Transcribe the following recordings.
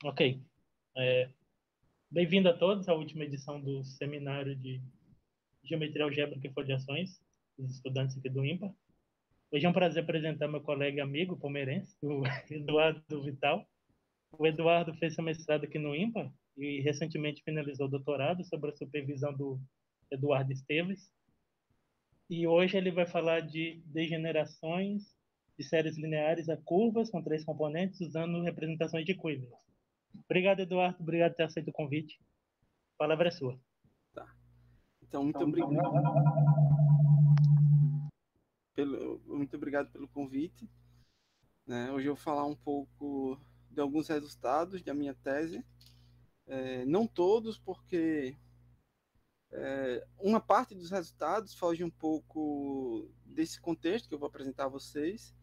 Ok. É, Bem-vindo a todos à última edição do seminário de Geometria Algébrica e Foliações, dos estudantes aqui do IMPA. Hoje é um prazer apresentar meu colega e amigo palmeirense, o Eduardo Vital. O Eduardo fez seu mestrado aqui no IMPA e recentemente finalizou o doutorado sob a supervisão do Eduardo Esteves. E hoje ele vai falar de degenerações de séries lineares a curvas com três componentes usando representações de Kuiper. Obrigado, Eduardo. Obrigado por ter aceito o convite. A palavra é sua. Tá. Então, muito obrigado pelo convite. Né? Hoje eu vou falar um pouco de alguns resultados da minha tese. Não todos, porque uma parte dos resultados foge um pouco desse contexto que eu vou apresentar a vocês.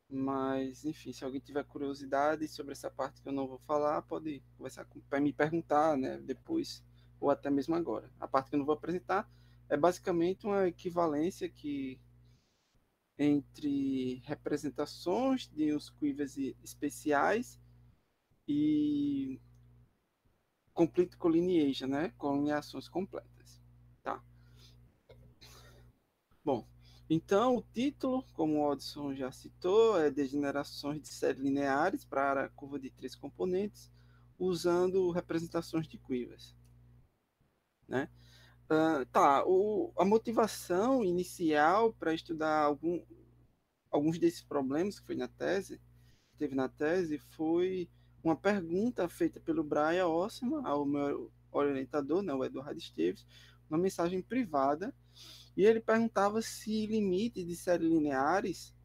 Mas, enfim, se alguém tiver curiosidade sobre essa parte que eu não vou falar, pode conversar para me perguntar, né, depois, ou até mesmo agora. A parte que eu não vou apresentar é basicamente uma equivalência entre representações de uns quivers especiais e complete collineation, né, colineações completas. Tá. Bom, então o título, como o Odson já citou, é Degenerações de séries lineares para a curva de três componentes, usando representações de quivers. Né? A motivação inicial para estudar alguns desses problemas que teve na tese, foi uma pergunta feita pelo Brian Osman ao meu orientador, né, o Eduardo Esteves, uma mensagem privada. E ele perguntava se limite de séries lineares,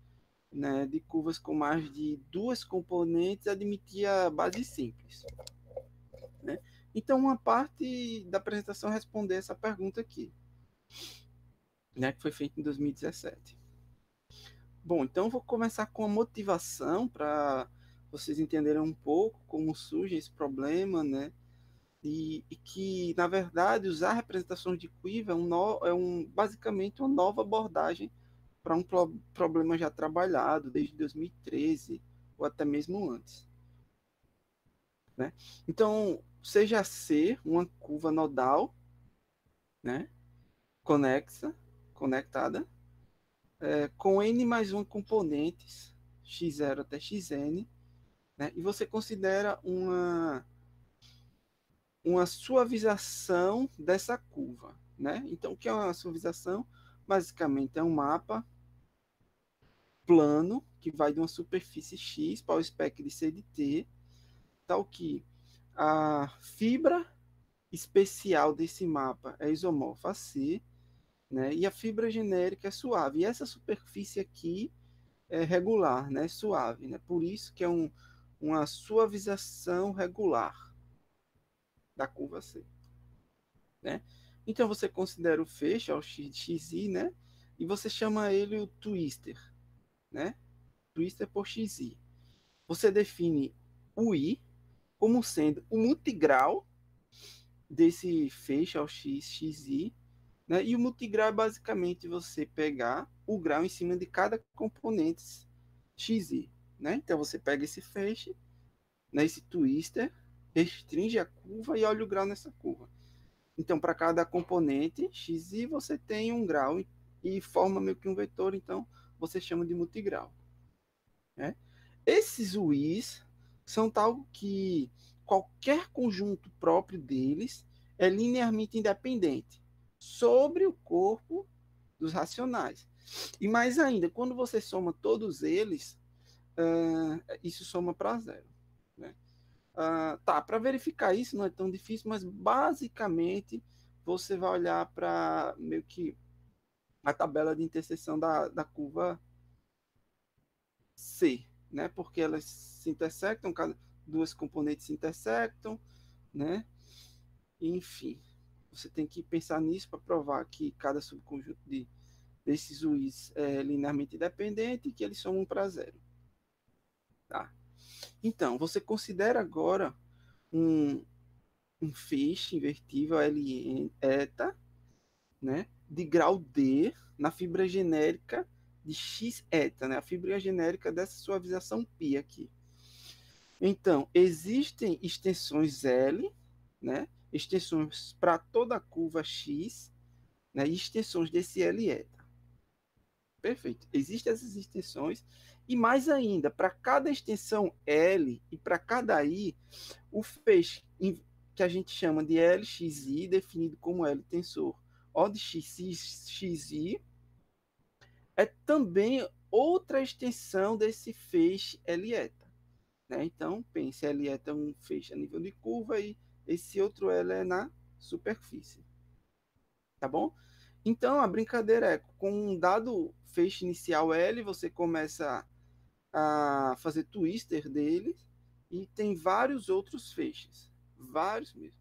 né, de curvas com mais de duas componentes admitia bases simples. Né? Então, uma parte da apresentação responder essa pergunta aqui, né, que foi feita em 2017. Bom, então vou começar com a motivação para vocês entenderem um pouco como surge esse problema, né? E que, na verdade, usar representações de quiver basicamente uma nova abordagem para um problema já trabalhado desde 2013 ou até mesmo antes. Né? Então, seja C uma curva nodal, né? Conectada, com N mais 1 componentes, x0 até xn, né? E você considera uma suavização dessa curva. Né? Então, o que é uma suavização? Basicamente, é um mapa plano que vai de uma superfície X para o espectro de C de T, tal que a fibra especial desse mapa é isomorfa a C, né? E a fibra genérica é suave. E essa superfície aqui é regular, né? Suave, né? Por isso que é uma suavização regular da curva C, né? Então você considera o feixe, o xi, né? E você chama ele o twister, né? Twister por xi. Você define o i como sendo o multigrau desse feixe ao xi, né? E o multigrau é basicamente você pegar o grau em cima de cada componente xi, né? Então você pega esse feixe, né, esse twister, restringe a curva e olha o grau nessa curva. Então, para cada componente xi, você tem um grau e forma meio que um vetor, então você chama de multigrau. Né? Esses uis são tal que qualquer conjunto próprio deles é linearmente independente sobre o corpo dos racionais. E mais ainda, quando você soma todos eles, isso soma para zero. Né? Para verificar isso não é tão difícil, mas basicamente você vai olhar para meio que a tabela de interseção da curva C, né? Porque elas se intersectam, duas componentes se intersectam, né? Enfim, você tem que pensar nisso para provar que cada subconjunto desses uis é linearmente independente e que eles somam para zero. Tá? Então, você considera agora um feixe invertível L eta, né, de grau D na fibra genérica de x eta, né, a fibra genérica dessa suavização π aqui. Então, existem extensões L, né? Extensões para toda a curva X, né? E extensões desse L eta. Perfeito. Existem essas extensões. E mais ainda, para cada extensão L e para cada I, o feixe que a gente chama de LXI, definido como L tensor O de XI, é também outra extensão desse feixe L eta. Né? Então, pense, L eta é um feixe a nível de curva e esse outro L é na superfície. Tá bom? Então, a brincadeira é, com um dado feixe inicial L, você começa a fazer twister dele e tem vários outros feixes. Vários mesmo.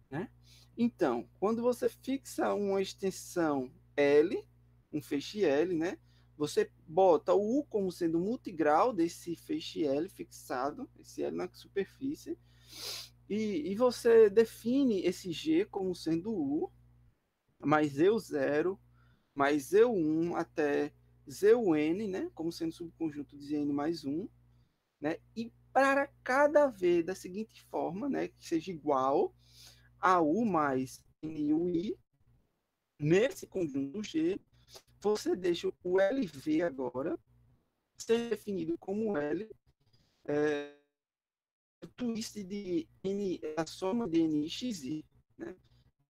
Né? Então, quando você fixa uma extensão L, um feixe L, né? Você bota o U como sendo o multigrau desse feixe L fixado, esse L na superfície, e você define esse G como sendo U, mais EU0, mais EU1 até ZUN, né? Como sendo subconjunto de N mais 1, né? E para cada V da seguinte forma, né? Que seja igual a U mais NUI, nesse conjunto G, você deixa o LV agora ser definido como L, twist de N, a soma de N e XI, né?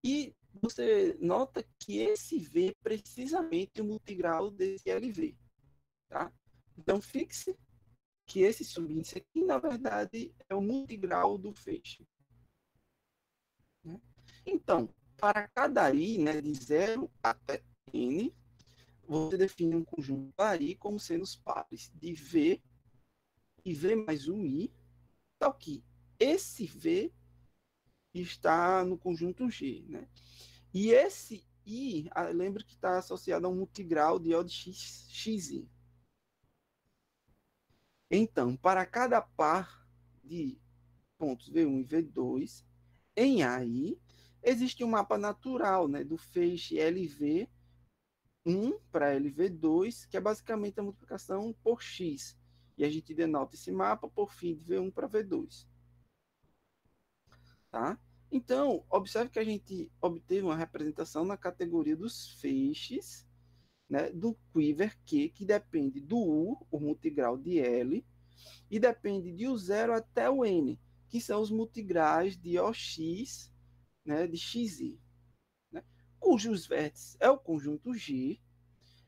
E você nota que esse V é precisamente o multigrau desse LV, tá? Então, fixe que esse subíndice aqui, na verdade, é o multigrau do feixe. Né? Então, para cada I, né, de 0 até N, você define um conjunto AI como sendo os pares de V e V mais um I, tal que esse V está no conjunto G. Né? E esse I, lembra que está associado a um multigrau de O de XI. Então, para cada par de pontos V1 e V2, em AI, existe um mapa natural, né, do feixe LV1 para LV2, que é basicamente a multiplicação por X. E a gente denota esse mapa por fim de V1 para V2. Tá? Então, observe que a gente obteve uma representação na categoria dos feixes, né, do quiver Q, que depende do U, o multigrau de L, e depende de U0 até o N, que são os multigraus de OX, né, de XI, né, cujos vértices é o conjunto G,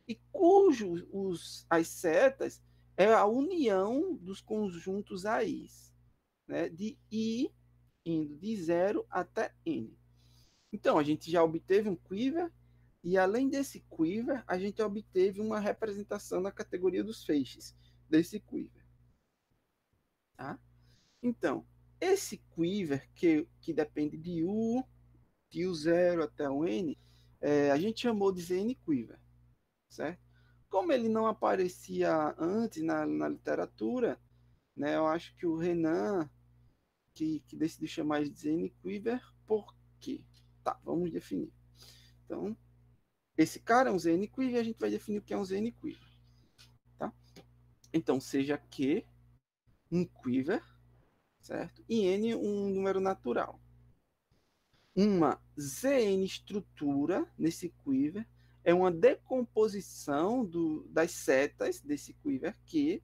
e cujos as setas é a união dos conjuntos AI, né, de I indo de 0 até N. Então, a gente já obteve um quiver, e além desse quiver, a gente obteve uma representação na categoria dos feixes desse quiver. Tá? Então, esse quiver, que depende de U 0 até o N, a gente chamou de ZN quiver, certo? Como ele não aparecia antes na literatura, né, eu acho que o Renan que decidiu chamar de ZN quiver, por quê? Tá, vamos definir. Então, esse cara é um ZN quiver, a gente vai definir o que é um ZN quiver. Tá? Então, seja Q um quiver, certo? E N um número natural. Uma ZN estrutura nesse quiver é uma decomposição das setas desse quiver Q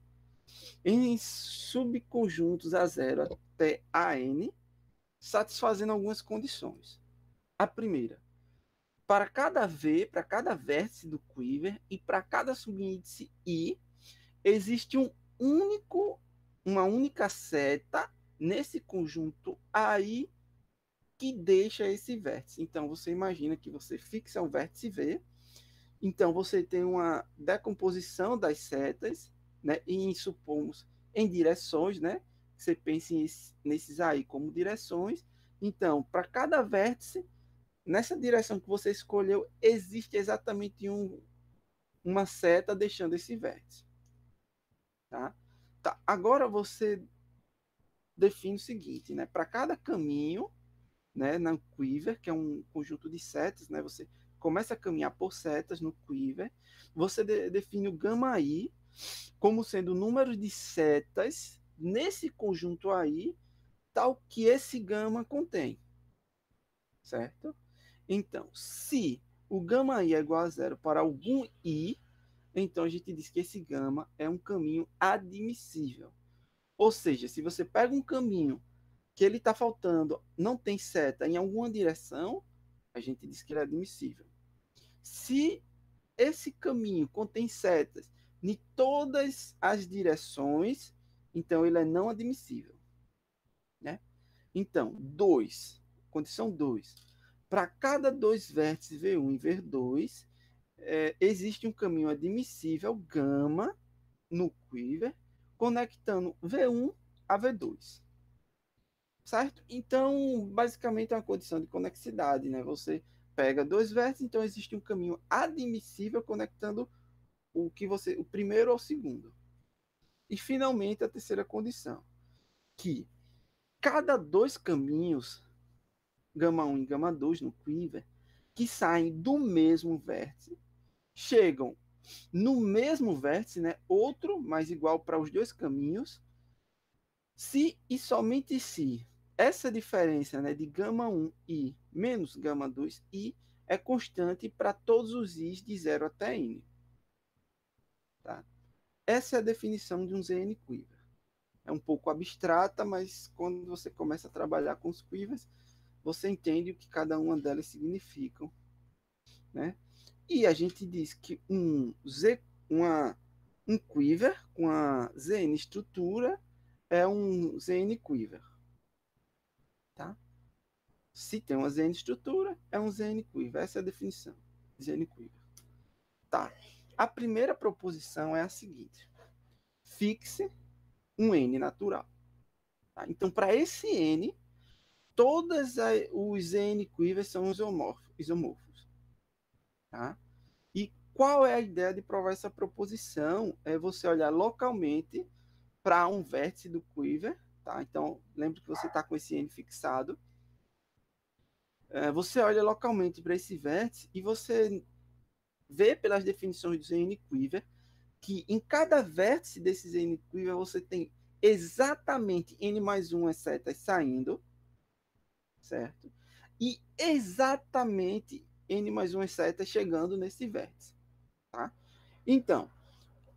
em subconjuntos A0 até AN, satisfazendo algumas condições. A primeira, para cada V, para cada vértice do quiver e para cada subíndice I, existe uma única seta nesse conjunto AI que deixa esse vértice. Então, você imagina que você fixa um vértice V, então você tem uma decomposição das setas, né, e supomos em direções, né? Você pensa nesses aí como direções. Então, para cada vértice, nessa direção que você escolheu, existe exatamente uma seta deixando esse vértice. Tá? Tá. Agora você define o seguinte, né? Para cada caminho, né, no quiver, que é um conjunto de setas, né? Você começa a caminhar por setas no quiver, você define o gama i como sendo o número de setas nesse conjunto aí está o que esse gama contém, certo? Então, se o gama i é igual a zero para algum i, então a gente diz que esse gama é um caminho admissível. Ou seja, se você pega um caminho que ele está faltando, não tem seta em alguma direção, a gente diz que ele é admissível. Se esse caminho contém setas em todas as direções, então ele é não admissível, né? Então, 2, condição 2. Para cada dois vértices V1 e V2, existe um caminho admissível gama no quiver, conectando V1 a V2. Certo? Então, basicamente é uma condição de conexidade, né? Você pega dois vértices, então existe um caminho admissível conectando o primeiro ao segundo. E finalmente a terceira condição, que cada dois caminhos, gama 1 e gama 2 no quiver, que saem do mesmo vértice, chegam no mesmo vértice, né, outro, mas igual para os dois caminhos, se e somente se essa diferença, né, de gama 1 i menos gama 2 i é constante para todos os i's de 0 até n. Tá? Essa é a definição de um ZN quiver. É um pouco abstrata, mas quando você começa a trabalhar com os quivers, você entende o que cada uma delas significam, né? E a gente diz que um quiver com a ZN estrutura é um ZN quiver, tá? Se tem uma ZN estrutura, é um ZN quiver. Essa é a definição. ZN quiver. Tá. A primeira proposição é a seguinte: fixe um N natural. Tá? Então, para esse N, todos os N quivers são isomorfos. Tá? E qual é a ideia de provar essa proposição? É você olhar localmente para um vértice do quiver. Tá? Então, lembre que você está com esse N fixado. Você olha localmente para esse vértice e você vê pelas definições do ZN quiver que em cada vértice desse ZN quiver você tem exatamente n mais 1 setas saindo, certo? E exatamente n mais 1 setas chegando nesse vértice, tá? Então,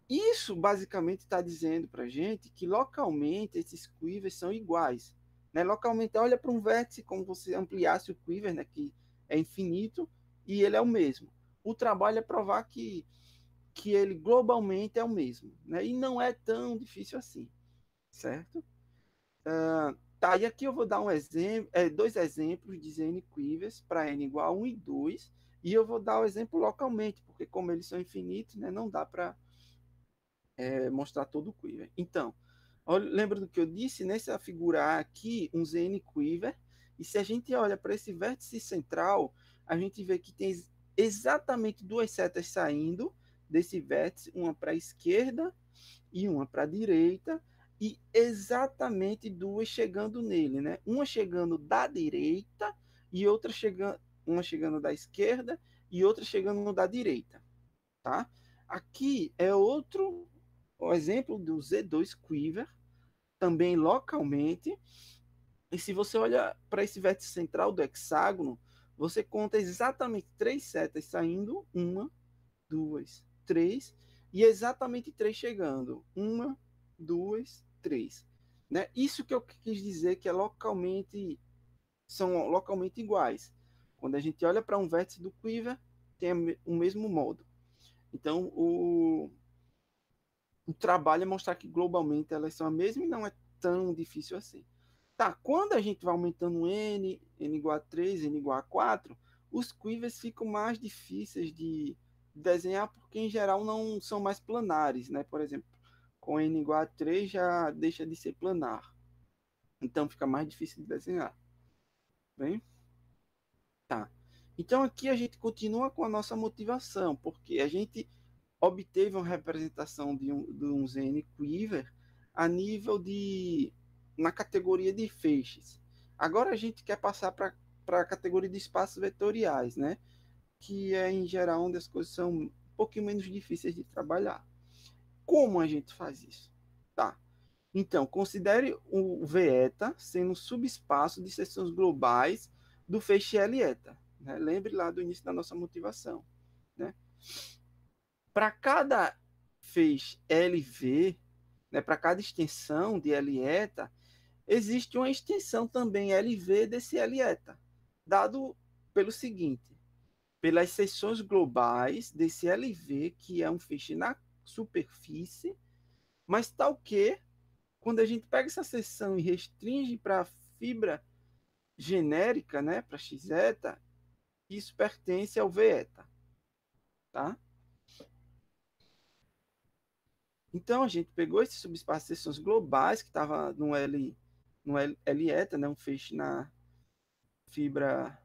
isso basicamente está dizendo para a gente que localmente esses quivers são iguais. Né? Localmente, olha para um vértice como você ampliasse o quiver, né, que é infinito, e ele é o mesmo. O trabalho é provar que ele globalmente é o mesmo. Né? E não é tão difícil assim, certo? Tá, e aqui eu vou dar dois exemplos de ZN quivers para n igual a 1 e 2, e eu vou dar o exemplo localmente, porque como eles são infinitos, né, não dá para mostrar todo o quiver. Então, lembra do que eu disse? Nessa figura aqui, um ZN quiver, e se a gente olha para esse vértice central, a gente vê que tem exatamente duas setas saindo desse vértice, uma para a esquerda e uma para a direita, e exatamente duas chegando nele, né? Uma chegando da direita e outra uma chegando da esquerda e outra chegando da direita, tá? Aqui é outro exemplo do Z2 quiver, também localmente. E se você olha para esse vértice central do hexágono, você conta exatamente três setas saindo, uma, duas, três, e exatamente três chegando, uma, duas, três. Né? Isso que eu quis dizer que são localmente iguais. Quando a gente olha para um vértice do quiver, tem o mesmo modo. Então, o trabalho é mostrar que globalmente elas são a mesma e não é tão difícil assim. Tá, quando a gente vai aumentando n igual a 3, n igual a 4, os quivers ficam mais difíceis de desenhar porque em geral não são mais planares, né? Por exemplo, com n igual a 3 já deixa de ser planar. Então fica mais difícil de desenhar. Bem? Tá. Então aqui a gente continua com a nossa motivação, porque a gente obteve uma representação de um ZN quiver a nível na categoria de feixes. Agora a gente quer passar para a categoria de espaços vetoriais, né? Que é em geral onde as coisas são um pouquinho menos difíceis de trabalhar. Como a gente faz isso? Tá. Então, considere o V-eta sendo um subespaço de seções globais do feixe L-eta. Né? Lembre lá do início da nossa motivação. Né? Para cada feixe LV, né, para cada extensão de L-eta, existe uma extensão também LV desse L-eta, dado pelo seguinte, pelas seções globais desse LV, que é um feixe na superfície, mas tal que, quando a gente pega essa seção e restringe para a fibra genérica, né, para x-eta, isso pertence ao v-eta, tá? Então a gente pegou esse subespaço de seções globais que estava no L-eta, né, um feixe na fibra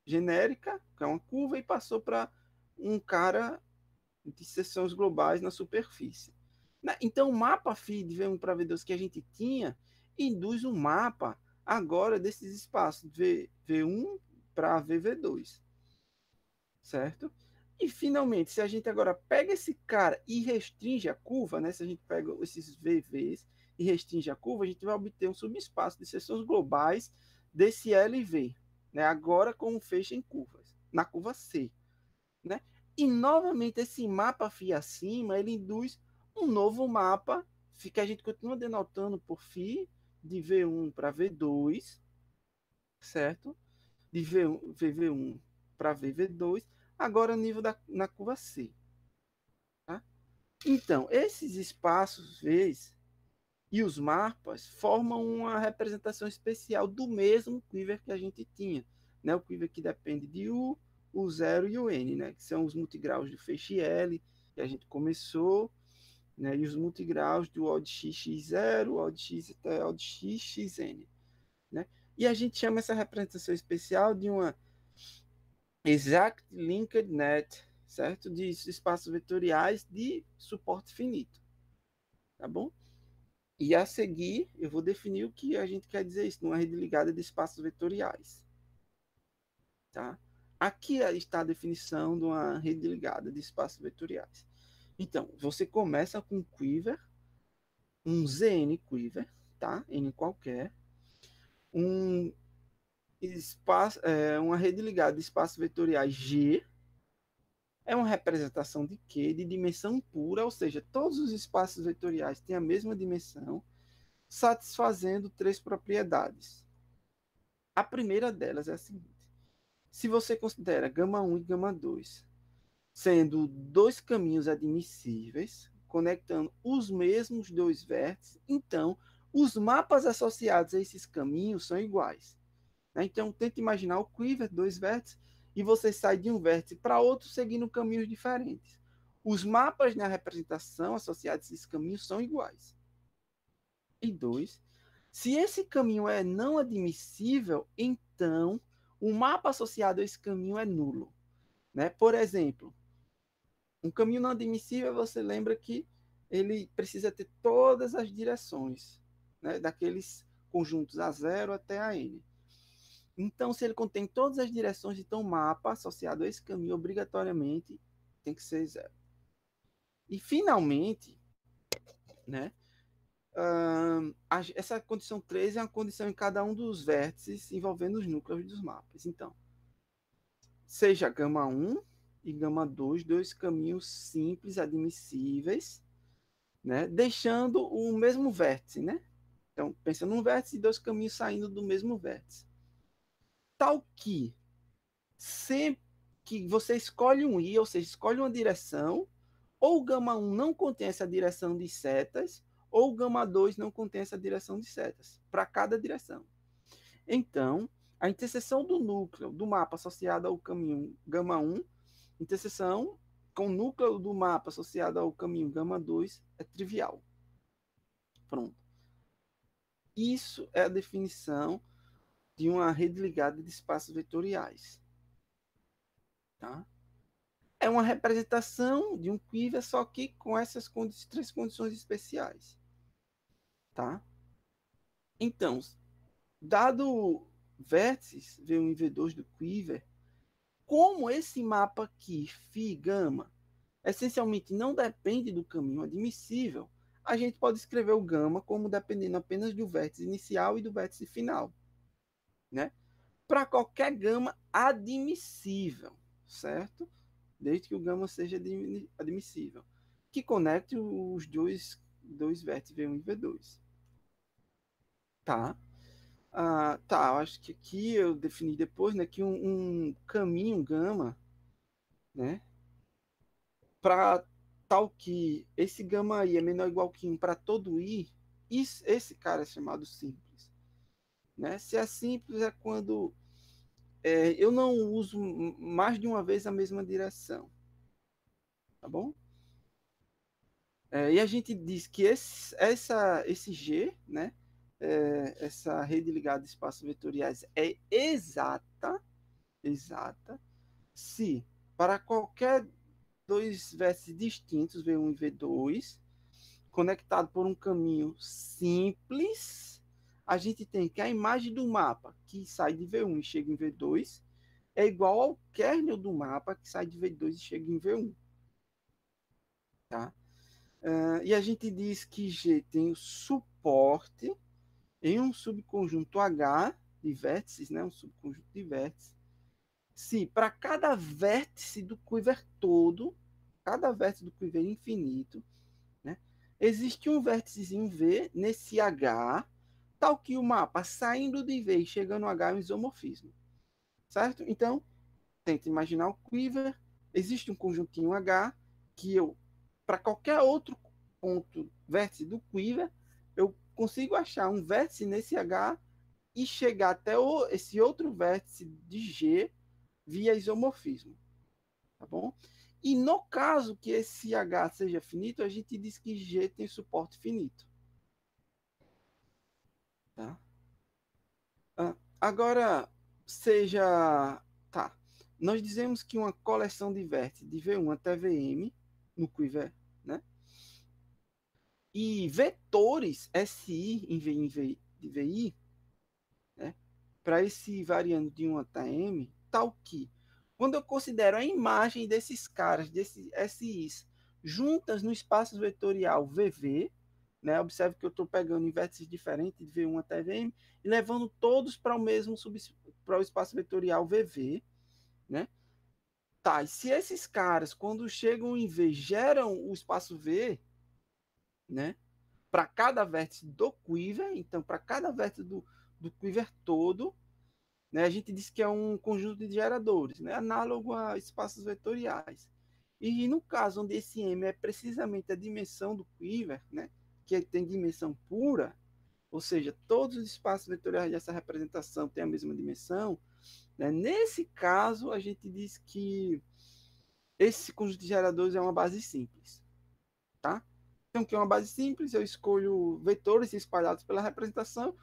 genérica, que é uma curva, e passou para um cara de seções globais na superfície. Então, o mapa FII de V1 para V2 que a gente tinha induz um mapa agora desses espaços V1 para VV2, certo? E, finalmente, se a gente agora pega esse cara e restringe a curva, né? Se a gente pega esses VVs e restringe a curva, a gente vai obter um subespaço de seções globais desse LV, né? Agora com um feixe em curvas, na curva C, né? E, novamente, esse mapa φ acima, ele induz um novo mapa, que a gente continua denotando por φ, de V1 para V2, certo? De VV1 para VV2, agora nível na curva C. Tá? Então, esses espaços Vs e os mapas formam uma representação especial do mesmo quiver que a gente tinha. Né? O quiver que depende de U, o 0 e o N, né? Que são os multigraus do feixe L, que a gente começou, né? E os multigraus do odd x0, odd x até odd x, xn. Né? E a gente chama essa representação especial de uma exact linked net, certo? De espaços vetoriais de suporte finito. Tá bom? E a seguir, eu vou definir o que a gente quer dizer isso, numa rede ligada de espaços vetoriais. Tá? Aqui está a definição de uma rede ligada de espaços vetoriais. Então, você começa com um quiver, um ZN quiver, tá? N qualquer, um espaço, uma rede ligada de espaços vetoriais G, é uma representação de Q de dimensão pura, ou seja, todos os espaços vetoriais têm a mesma dimensão, satisfazendo três propriedades. A primeira delas é a seguinte: se você considera γ1 e γ2 sendo dois caminhos admissíveis, conectando os mesmos dois vértices, então os mapas associados a esses caminhos são iguais. Então, tente imaginar o quiver, dois vértices, e você sai de um vértice para outro seguindo caminhos diferentes. Os mapas na representação associados a esses caminhos são iguais. E dois, se esse caminho é não admissível, então o mapa associado a esse caminho é nulo. Né? Por exemplo, um caminho não admissível, você lembra que ele precisa ter todas as direções, né? Daqueles conjuntos A0 até a N. Então, se ele contém todas as direções, então o mapa associado a esse caminho obrigatoriamente tem que ser zero. E, finalmente, né, essa condição 3 é uma condição em cada um dos vértices envolvendo os núcleos dos mapas. Então, seja γ1 e γ2, dois caminhos simples, admissíveis, né, deixando o mesmo vértice. Né? Então, pensa num vértice e dois caminhos saindo do mesmo vértice. Tal que sempre que você escolhe um I, ou seja, escolhe uma direção, ou o γ1 não contém essa direção de setas, ou o γ2 não contém essa direção de setas, para cada direção. Então, a interseção do núcleo do mapa associado ao caminho γ1, interseção com o núcleo do mapa associado ao caminho γ2 é trivial. Pronto. Isso é a definição de uma rede ligada de espaços vetoriais. Tá? É uma representação de um quiver, só que com essas três condições especiais. Tá? Então, dado vértices V1 e V2 do quiver, como esse mapa aqui, φ, gama, essencialmente não depende do caminho admissível, a gente pode escrever o gama como dependendo apenas do vértice inicial e do vértice final, né? Para qualquer gama admissível, certo? Desde que o gama seja admissível, que conecte os dois vértices V1 e V2. Tá? Tá, eu acho que aqui eu defini depois, né, que um caminho gama, né, para tal que esse gama i é menor ou igual que 1 para todo i, esse cara é chamado simples. Né? Se é simples é quando eu não uso mais de uma vez a mesma direção. Tá bom? E a gente diz que esse G, né, essa rede ligada de espaços vetoriais é exata se para qualquer dois vértices distintos, V1 e V2, conectado por um caminho simples, a gente tem que a imagem do mapa que sai de V1 e chega em V2 é igual ao kernel do mapa que sai de V2 e chega em V1. Tá? E a gente diz que G tem o suporte em um subconjunto H de vértices, né? Um subconjunto de vértices. Se para cada vértice do quiver todo, cada vértice do quiver infinito, né? Existe um vérticezinho V nesse H, tal que o mapa saindo de V e chegando no H é um isomorfismo. Certo? Então, tenta imaginar o quiver, existe um conjuntinho H que eu, para qualquer outro ponto, vértice do quiver, eu consigo achar um vértice nesse H e chegar até esse outro vértice de G via isomorfismo. Tá bom? E no caso que esse H seja finito, a gente diz que G tem suporte finito. Tá? Agora, seja... Tá. Nós dizemos que uma coleção de vértices de V1 até Vm, no quiver, né? E vetores SI de VI, né? Para esse variando de 1 até M, tal que, quando eu considero a imagem desses caras, desses SIs, juntas no espaço vetorial VV, né? Observe que eu estou pegando em vértices diferentes de V1 até Vm e levando todos para o mesmo para o espaço vetorial VV, né? Tá, e se esses caras, quando chegam em V, geram o espaço V, né? Para cada vértice do quiver, então para cada vértice do quiver todo, né? A gente diz que é um conjunto de geradores, né? Análogo a espaços vetoriais. E no caso onde esse M é precisamente a dimensão do quiver, né? Que tem dimensão pura, ou seja, todos os espaços vetoriais dessa representação têm a mesma dimensão, né? Nesse caso, a gente diz que esse conjunto de geradores é uma base simples. Tá? Então, que é uma base simples, eu escolho vetores espalhados pela representação,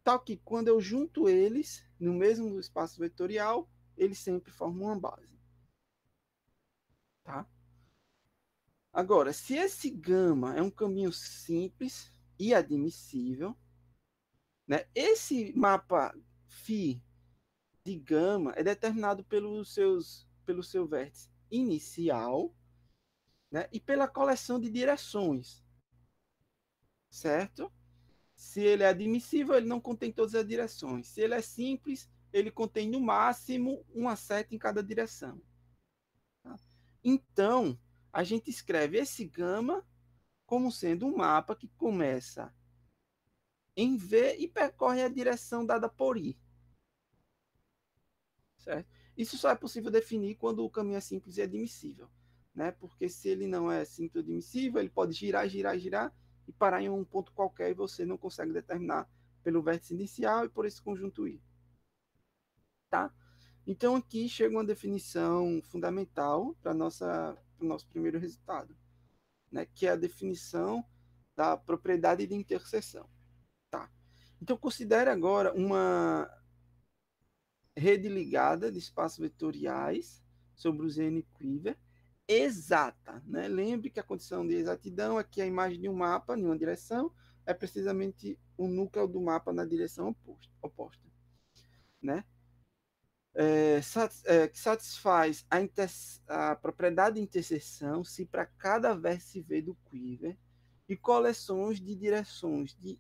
tal que quando eu junto eles no mesmo espaço vetorial, eles sempre formam uma base. Tá? Agora, se esse gama é um caminho simples e admissível, né, esse mapa φ de gama é determinado pelo seu vértice inicial, né, e pela coleção de direções, certo? Se ele é admissível, ele não contém todas as direções. Se ele é simples, ele contém no máximo uma seta em cada direção. Tá? Então, a gente escreve esse gama como sendo um mapa que começa em V e percorre a direção dada por I. Certo? Isso só é possível definir quando o caminho é simples e admissível. Né? Porque se ele não é simples e admissível, ele pode girar, girar, girar e parar em um ponto qualquer e você não consegue determinar pelo vértice inicial e por esse conjunto I. Tá? Então aqui chega uma definição fundamental para o nosso primeiro resultado, né? Que é a definição da propriedade de interseção. Tá? Então considere agora uma rede ligada de espaços vetoriais sobre os n-quiver exata. Né? Lembre que a condição de exatidão é que a imagem de um mapa em uma direção é precisamente o núcleo do mapa na direção oposta. Né? Que satisfaz a propriedade de interseção se para cada vértice V do quiver e coleções de direções de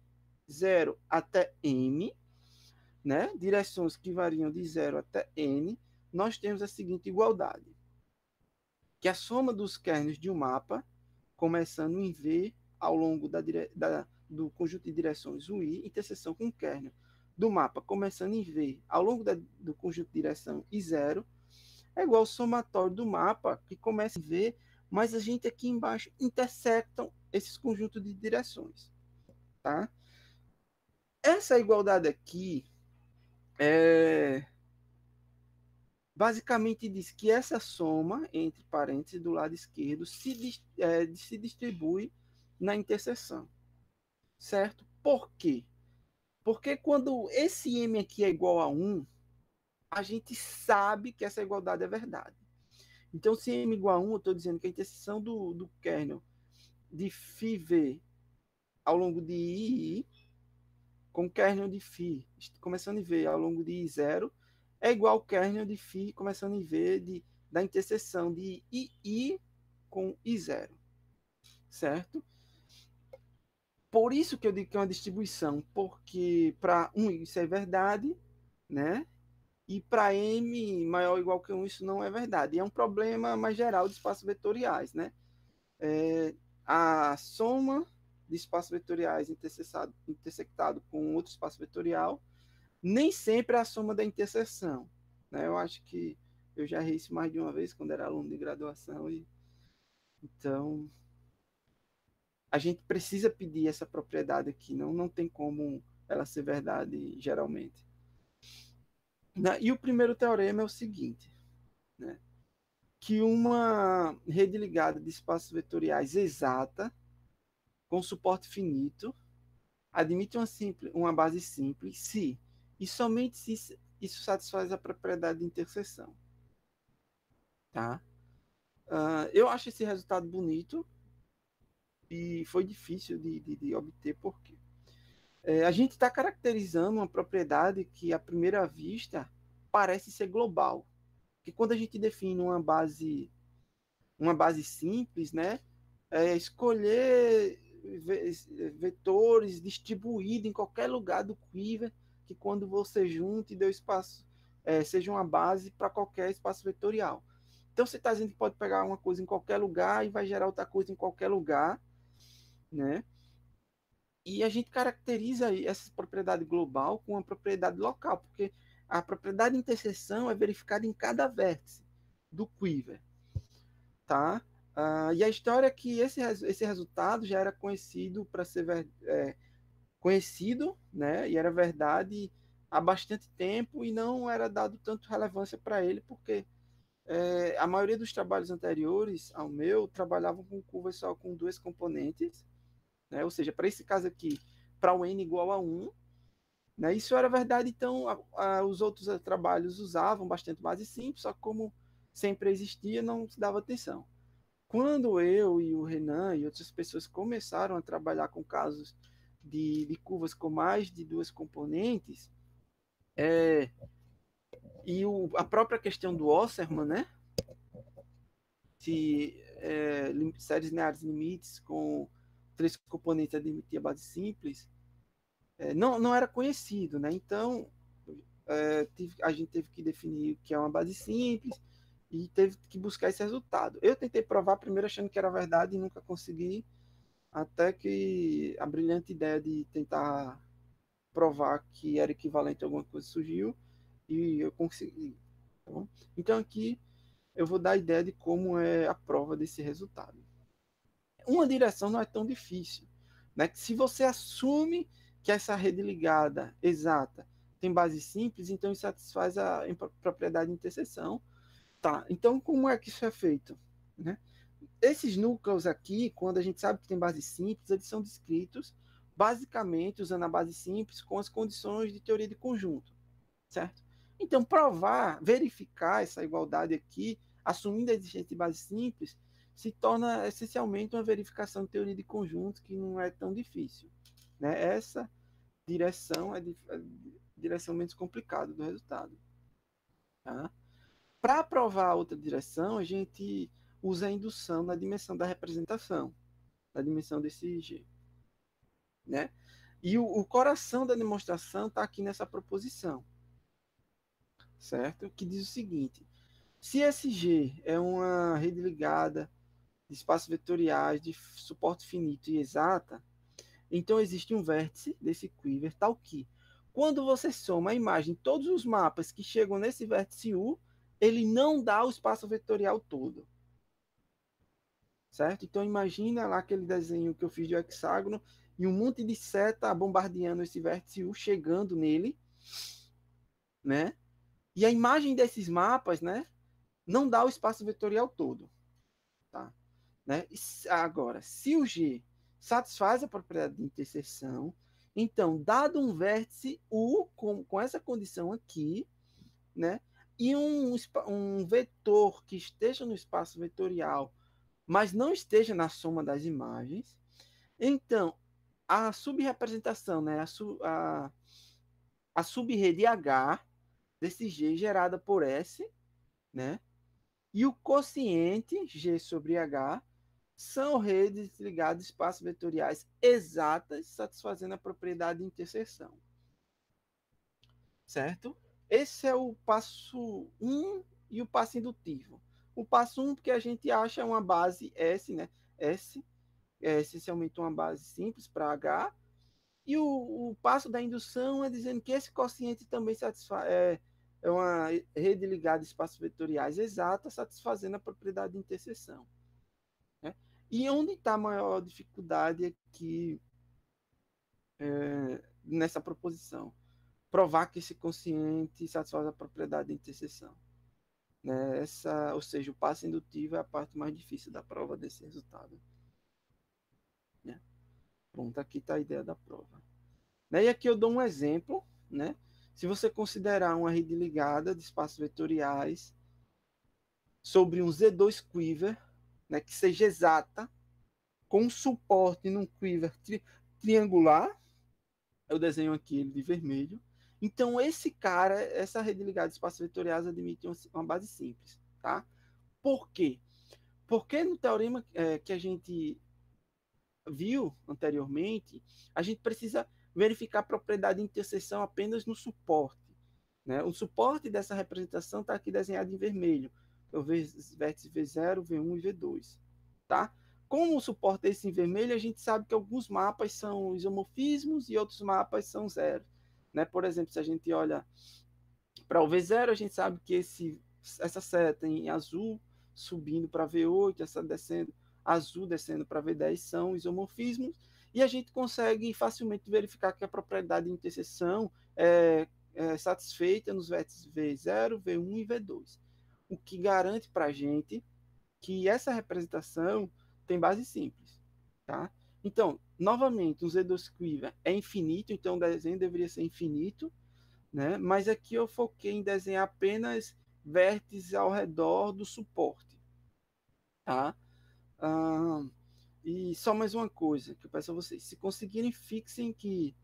0 até m, né? Direções que variam de 0 até n, nós temos a seguinte igualdade, que a soma dos kerns de um mapa, começando em V, ao longo do conjunto de direções UI, interseção com o kernel do mapa, começando em V, ao longo do conjunto de direção I0, é igual ao somatório do mapa, que começa em V, mas a gente aqui embaixo intersectam esses conjuntos de direções. Tá? Essa igualdade aqui basicamente diz que essa soma, entre parênteses, do lado esquerdo, se distribui na interseção. Certo? Por quê? Porque quando esse m aqui é igual a 1, a gente sabe que essa igualdade é verdade. Então, se m igual a 1, eu estou dizendo que a interseção do kernel de φv ao longo de I, com o kernel de φ começando em V ao longo de I0, é igual ao kernel de φ começando em V da interseção de II com I0. Certo? Por isso que eu digo que é uma distribuição, porque para 1 isso é verdade, né? E para m maior ou igual que 1 isso não é verdade. E é um problema mais geral de espaços vetoriais, né? A soma de espaços vetoriais intersectado com outro espaço vetorial nem sempre é a soma da interseção, né? Eu acho que eu já errei isso mais de uma vez quando era aluno de graduação e então a gente precisa pedir essa propriedade aqui, não tem como ela ser verdade geralmente. E o primeiro teorema é o seguinte, né? Que uma rede ligada de espaços vetoriais exata, com suporte finito, admite uma base simples se e somente se isso satisfaz a propriedade de interseção. Tá? Eu acho esse resultado bonito e foi difícil de obter, porque a gente está caracterizando uma propriedade que, à primeira vista, parece ser global. Porque quando a gente define uma base simples, né, escolher vetores distribuídos em qualquer lugar do quiver, que quando você junta e deu espaço, seja uma base para qualquer espaço vetorial. Então você está dizendo que pode pegar uma coisa em qualquer lugar e vai gerar outra coisa em qualquer lugar, né? E a gente caracteriza essa propriedade global com uma propriedade local, porque a propriedade de interseção é verificada em cada vértice do quiver, tá? E a história é que esse resultado já era conhecido para ser conhecido, né? E era verdade há bastante tempo e não era dado tanto relevância para ele, porque a maioria dos trabalhos anteriores ao meu trabalhavam com curvas só com dois componentes, né? Ou seja, para esse caso aqui, para o n igual a 1, né? Isso era verdade, então os outros trabalhos usavam bastante base simples, só que como sempre existia, não se dava atenção. Quando eu e o Renan e outras pessoas começaram a trabalhar com casos de curvas com mais de duas componentes, e a própria questão do Osserman, né? Se séries lineares limites com três componentes admitia base simples, não era conhecido, né? Então, a gente teve que definir o que é uma base simples e teve que buscar esse resultado. Eu tentei provar primeiro achando que era verdade e nunca consegui, até que a brilhante ideia de tentar provar que era equivalente a alguma coisa surgiu e eu consegui. Tá bom? Então aqui eu vou dar a ideia de como é a prova desse resultado. Uma direção não é tão difícil, né? Se você assume que essa rede ligada exata tem base simples, então isso satisfaz a propriedade de interseção. Tá, então como é que isso é feito? Né? Esses núcleos aqui, quando a gente sabe que tem base simples, eles são descritos basicamente usando a base simples com as condições de teoria de conjunto, certo? Então, provar, verificar essa igualdade aqui, assumindo a existência de base simples, se torna essencialmente uma verificação de teoria de conjunto que não é tão difícil. Né? Essa direção é a direção menos complicada do resultado. Tá? Para provar outra direção, a gente usa a indução na dimensão da representação. da dimensão desse G. Né? E o coração da demonstração está aqui nessa proposição, certo? Que diz o seguinte: se esse G é uma rede ligada de espaços vetoriais de suporte finito e exata, então existe um vértice desse quiver tal que, quando você soma a imagem de todos os mapas que chegam nesse vértice U, ele não dá o espaço vetorial todo. Certo? Então imagina lá aquele desenho que eu fiz de hexágono e um monte de seta bombardeando esse vértice U, chegando nele, né? E a imagem desses mapas, né, não dá o espaço vetorial todo, tá? Né? Agora, se o G satisfaz a propriedade de interseção, então, dado um vértice U com essa condição aqui, né, e um vetor que esteja no espaço vetorial, mas não esteja na soma das imagens, então, a subrepresentação, né, a subrede H desse G gerada por S, né, e o quociente G sobre H são redes ligadas a espaços vetoriais exatas, satisfazendo a propriedade de interseção. Certo? Esse é o passo 1 e o passo indutivo. O passo 1, porque a gente acha uma base S, né? S é essencialmente uma base simples para H. E o passo da indução é dizendo que esse quociente também satisfaz, é uma rede ligada a espaços vetoriais exata, satisfazendo a propriedade de interseção. Né? E onde está a maior dificuldade aqui nessa proposição? Provar que esse quociente satisfaz a propriedade de interseção. Né? Ou seja, o passo indutivo é a parte mais difícil da prova desse resultado. Né? Pronto, aqui está a ideia da prova. Né? E aqui eu dou um exemplo. Né? Se você considerar uma rede ligada de espaços vetoriais sobre um Z2 quiver, né, que seja exata, com suporte num quiver triangular, eu desenho aqui ele de vermelho. Então, esse cara, essa rede ligada de espaços vetoriais admite uma base simples. Tá? Por quê? Porque no teorema que a gente viu anteriormente, a gente precisa verificar a propriedade de interseção apenas no suporte. Né? O suporte dessa representação está aqui desenhado em vermelho. Eu vejo vértice V0, V1 e V2. Tá? Como o suporte é esse em vermelho, a gente sabe que alguns mapas são isomorfismos e outros mapas são zero. Né? Por exemplo, se a gente olha para o V0, a gente sabe que essa seta em azul subindo para V8, essa descendo azul descendo para V10 são isomorfismos, e a gente consegue facilmente verificar que a propriedade de interseção é satisfeita nos vértices V0, V1 e V2, o que garante para a gente que essa representação tem base simples. Tá? Então, novamente, um Z2 quiver é infinito, então o desenho deveria ser infinito, né? Mas aqui eu foquei em desenhar apenas vértices ao redor do suporte. Tá? E só mais uma coisa que eu peço a vocês: se conseguirem, fixem que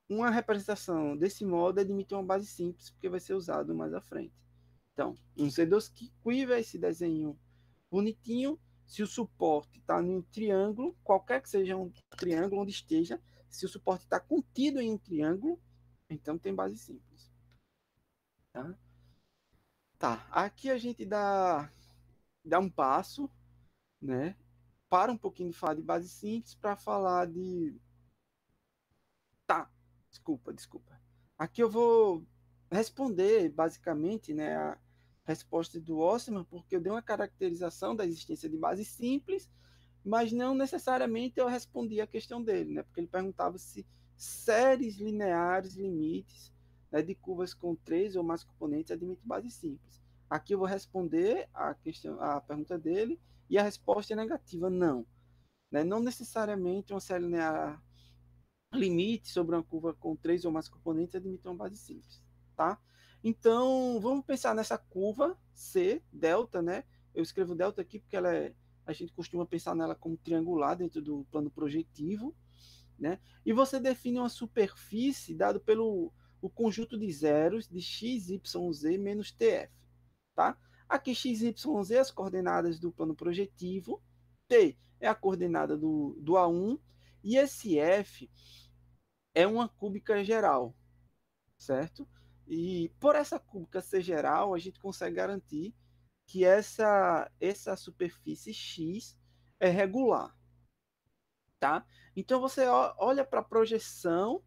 uma representação desse modo admite uma base simples, porque vai ser usado mais à frente. Então, um C2 quiver, esse desenho bonitinho, se o suporte está em um triângulo, qualquer que seja um triângulo onde esteja, se o suporte está contido em um triângulo, então tem base simples. Tá? Tá, aqui a gente dá um passo, né? Para um pouquinho de falar de base simples para falar de... Tá, desculpa. Aqui eu vou responder basicamente, né, a resposta do Osman, porque eu dei uma caracterização da existência de base simples, mas não necessariamente eu respondi a questão dele, né? Porque ele perguntava se séries lineares limites, né, de curvas com 3 ou mais componentes admitem base simples. Aqui eu vou responder a pergunta dele e a resposta é negativa, não. Né? Não necessariamente uma série linear limite sobre uma curva com 3 ou mais componentes admite uma base simples. Tá? Então, vamos pensar nessa curva C, delta, né? Eu escrevo delta aqui porque a gente costuma pensar nela como triangular dentro do plano projetivo, né? E você define uma superfície dado pelo o conjunto de zeros de x, y, z menos tf. Tá? Aqui x, y, z, as coordenadas do plano projetivo. T é a coordenada do A1, e esse F é uma cúbica geral, certo? E por essa cúbica ser geral, a gente consegue garantir que essa superfície X é regular, tá? Então você olha para a projeção,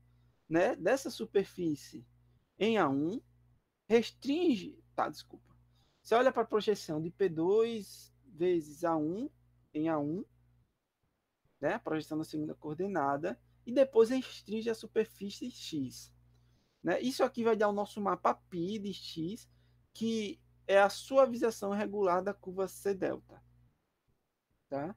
né, dessa superfície em A1, restringe, tá, desculpa. Você olha para a projeção de P2 vezes A1 em A1, né, a projeção da segunda coordenada, e depois restringe a superfície X. Né? Isso aqui vai dar o nosso mapa π de X, que é a suavização regular da curva C delta. Tá?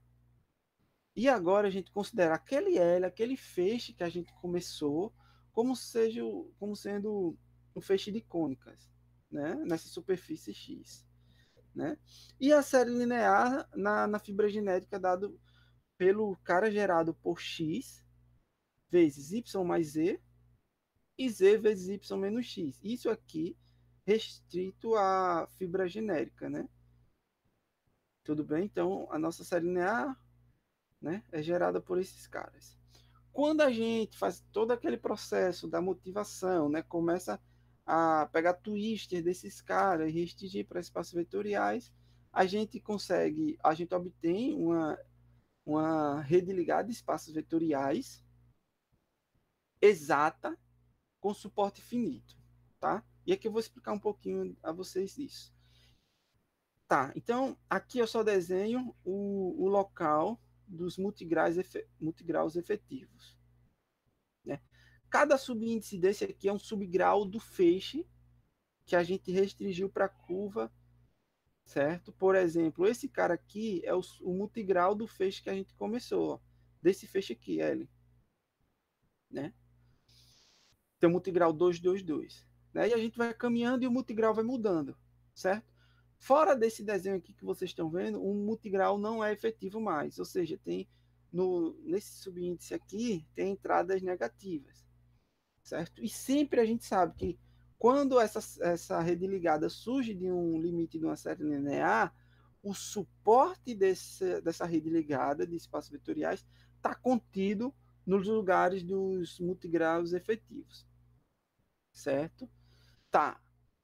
E agora a gente considera aquele L, aquele feixe que a gente começou, como sendo um feixe de cônicas, né? Nessa superfície X. Né? E a série linear na fibra genética dado pelo cara gerado por X vezes Y mais Z, e Z vezes Y menos X. Isso aqui restrito à fibra genérica, né? Tudo bem? Então, a nossa série linear, né, é gerada por esses caras. Quando a gente faz todo aquele processo da motivação, né, começa a pegar twister desses caras e restringir para espaços vetoriais, a gente obtém uma rede ligada de espaços vetoriais exata com suporte finito, tá? E aqui eu vou explicar um pouquinho a vocês isso. Tá, então aqui eu só desenho o local dos multigraus efetivos. Né? Cada subíndice desse aqui é um subgrau do feixe que a gente restringiu para a curva, certo? Por exemplo, esse cara aqui é o multigrau do feixe que a gente começou, ó, desse feixe aqui, L. Né? Tem o multigrau 222. Né? E a gente vai caminhando e o multigrau vai mudando, certo? Fora desse desenho aqui que vocês estão vendo, o multigrau não é efetivo mais, ou seja, tem nesse subíndice aqui tem entradas negativas, certo? E sempre a gente sabe que quando essa rede ligada surge de um limite de uma série linear, o suporte dessa rede ligada de espaços vetoriais está contido nos lugares dos multigraus efetivos, certo? Tá.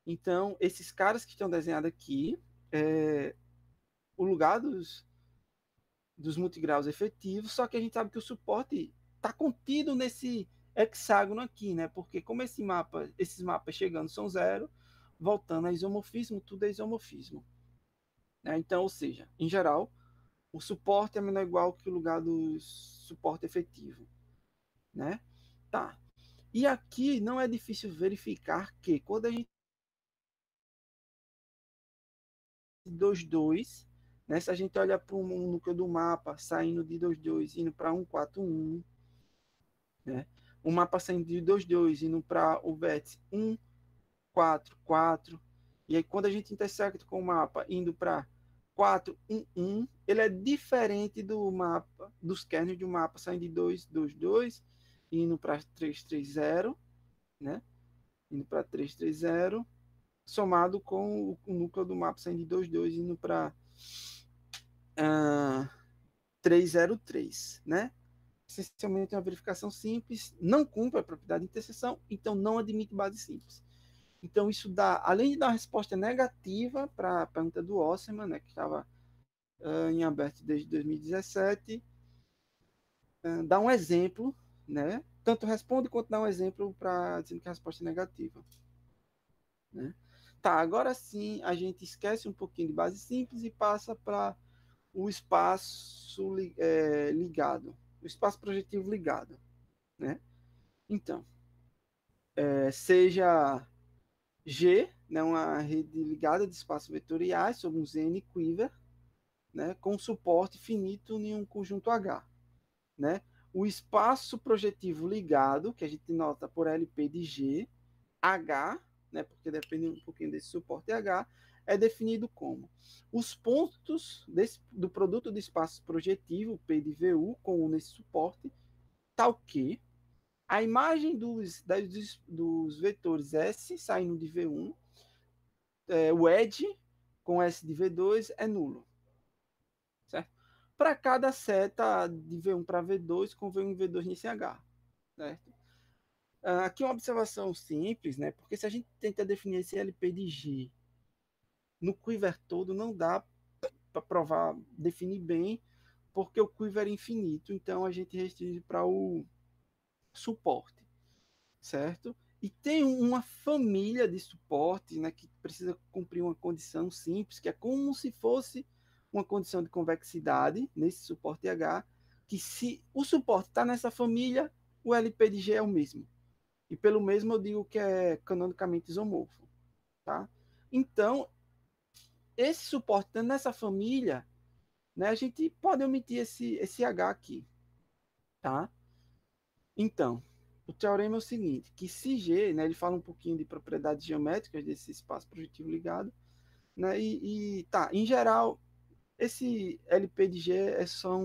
Então, esses caras que estão desenhados aqui, o lugar dos multigraus efetivos, só que a gente sabe que o suporte está contido nesse hexágono aqui, né? Porque como esses mapas chegando são zero, voltando a isomorfismo, tudo é isomorfismo. Né? Então, ou seja, em geral, o suporte é menor ou igual que o lugar do suporte efetivo. Né? Tá. E aqui não é difícil verificar que quando a gente 22, né? Se a gente olha para um núcleo do mapa saindo de 22 indo para 141, né? O mapa saindo de 22 indo para o vértice 144, e aí quando a gente intersecta com o mapa indo para 411, ele é diferente do mapa dos kernels de um mapa saindo de 222 indo para 330, né? Indo para 330, somado com o núcleo do mapa saindo de 22 indo para 303, né? Essencialmente é uma verificação simples, não cumpre a propriedade de interseção, então não admite base simples. Então isso dá, além de dar uma resposta negativa para a pergunta do Osserman, né, que estava em aberto desde 2017, dá um exemplo, né? Tanto responde quanto dá um exemplo para dizendo que a resposta é negativa. Né? Tá, agora sim a gente esquece um pouquinho de base simples e passa para o espaço ligado, o espaço projetivo ligado. Né? Então, seja G, né, uma rede ligada de espaços vetoriais sobre um ZN quiver, né, com suporte finito em um conjunto H. Né? O espaço projetivo ligado, que a gente nota por LP de G, H, né, porque depende um pouquinho desse suporte H, é definido como os pontos do produto de espaço projetivo, P de VU, com U nesse suporte, tal que a imagem dos vetores S saindo de V1, o edge com S de V2 é nulo. Certo? para cada seta de V1 para V2 com V1 e V2 nesse H, certo? Aqui uma observação simples, né? Porque se a gente tenta definir esse LP de G no quiver todo, não dá para provar, definir bem, porque o quiver é infinito, então a gente restringe para o suporte, certo? E tem uma família de suporte, né, que precisa cumprir uma condição simples, que é como se fosse uma condição de convexidade nesse suporte H, que se o suporte está nessa família, o LP de G é o mesmo. E pelo mesmo eu digo que é canonicamente isomorfo, tá? Então, esse suporte estando nessa família, né, a gente pode omitir esse H aqui, tá? Então, o teorema é o seguinte, que se G, né, ele fala um pouquinho de propriedades geométricas desse espaço projetivo ligado, né, tá, em geral, esse LP de G é só